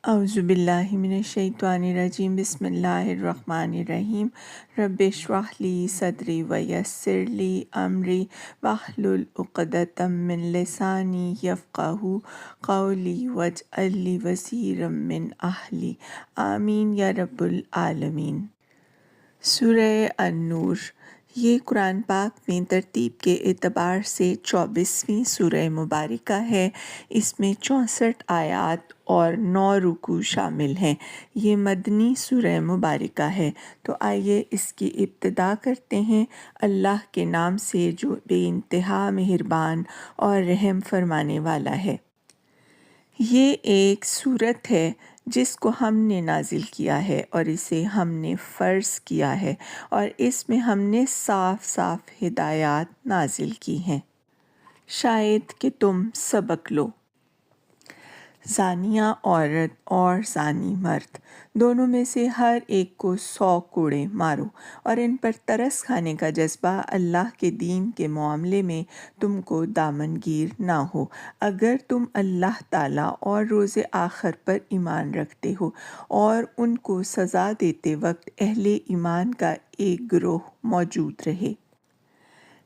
اعوذ باللہ من الشیطان الرجیم بسم اللہ الرحمن الرحیم رب اشرح لی صدری ویسر لی امری واحلل عقدۃ من لسانی یفقہوا قولی واجعل لی وزیرا من اہلی آمین یا رب العالمین۔ سورہ النور یہ قرآن پاک میں ترتیب کے اعتبار سے 24ویں سورہ مبارکہ ہے۔ اس میں 64 آیات اور 9 رکوع شامل ہیں۔ یہ مدنی سورہ مبارکہ ہے۔ تو آئیے اس کی ابتدا کرتے ہیں اللہ کے نام سے جو بے انتہا مہربان اور رحم فرمانے والا ہے۔ یہ ایک سورت ہے جس کو ہم نے نازل کیا ہے اور اسے ہم نے فرض کیا ہے، اور اس میں ہم نے صاف صاف ہدایات نازل کی ہیں شاید کہ تم سبق لو۔ زانیہ عورت اور زانی مرد دونوں میں سے ہر ایک کو 100 کوڑے مارو، اور ان پر ترس کھانے کا جذبہ اللہ کے دین کے معاملے میں تم کو دامنگیر نہ ہو، اگر تم اللہ تعالیٰ اور روز آخر پر ایمان رکھتے ہو۔ اور ان کو سزا دیتے وقت اہل ایمان کا ایک گروہ موجود رہے۔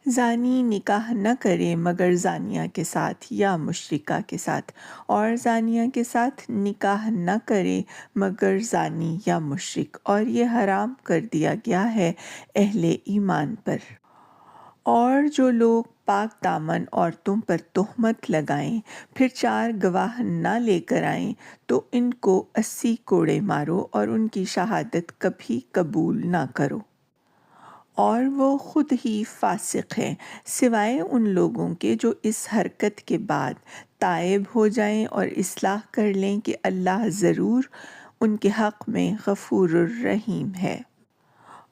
زانی نکاح نہ کرے مگر زانیہ کے ساتھ یا مشرکہ کے ساتھ، اور زانیہ کے ساتھ نکاح نہ کرے مگر زانی یا مشرک، اور یہ حرام کر دیا گیا ہے اہل ایمان پر۔ اور جو لوگ پاک دامن عورتوں پر تہمت لگائیں پھر 4 گواہ نہ لے کر آئیں تو ان کو 80 کوڑے مارو اور ان کی شہادت کبھی قبول نہ کرو، اور وہ خود ہی فاسق ہیں، سوائے ان لوگوں کے جو اس حرکت کے بعد تائب ہو جائیں اور اصلاح کر لیں کہ اللہ ضرور ان کے حق میں غفور الرحیم ہے۔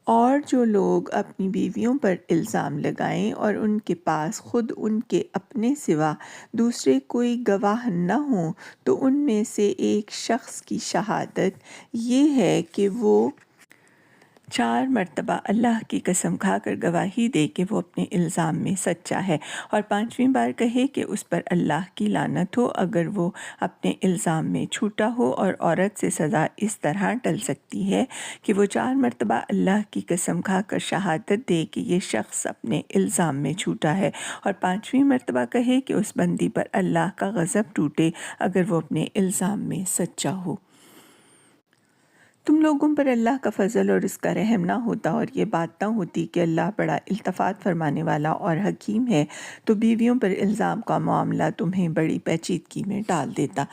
اور جو لوگ اپنی بیویوں پر الزام لگائیں اور ان کے پاس خود ان کے اپنے سوا دوسرے کوئی گواہ نہ ہوں تو ان میں سے ایک شخص کی شہادت یہ ہے کہ وہ 4 مرتبہ اللہ کی قسم کھا کر گواہی دے کہ وہ اپنے الزام میں سچا ہے، اور 5ویں بار کہے کہ اس پر اللہ کی لعنت ہو اگر وہ اپنے الزام میں جھوٹا ہو۔ اور عورت سے سزا اس طرح ٹل سکتی ہے کہ وہ 4 مرتبہ اللہ کی قسم کھا کر شہادت دے کہ یہ شخص اپنے الزام میں جھوٹا ہے، اور 5ویں مرتبہ کہے کہ اس بندی پر اللہ کا غضب ٹوٹے اگر وہ اپنے الزام میں سچا ہو۔ تم لوگوں پر اللہ کا فضل اور اس کا رحم نہ ہوتا اور یہ بات نہ ہوتی کہ اللہ بڑا التفات فرمانے والا اور حکیم ہے، تو بیویوں پر الزام کا معاملہ تمہیں بڑی پیچیدگی میں ڈال دیتا۔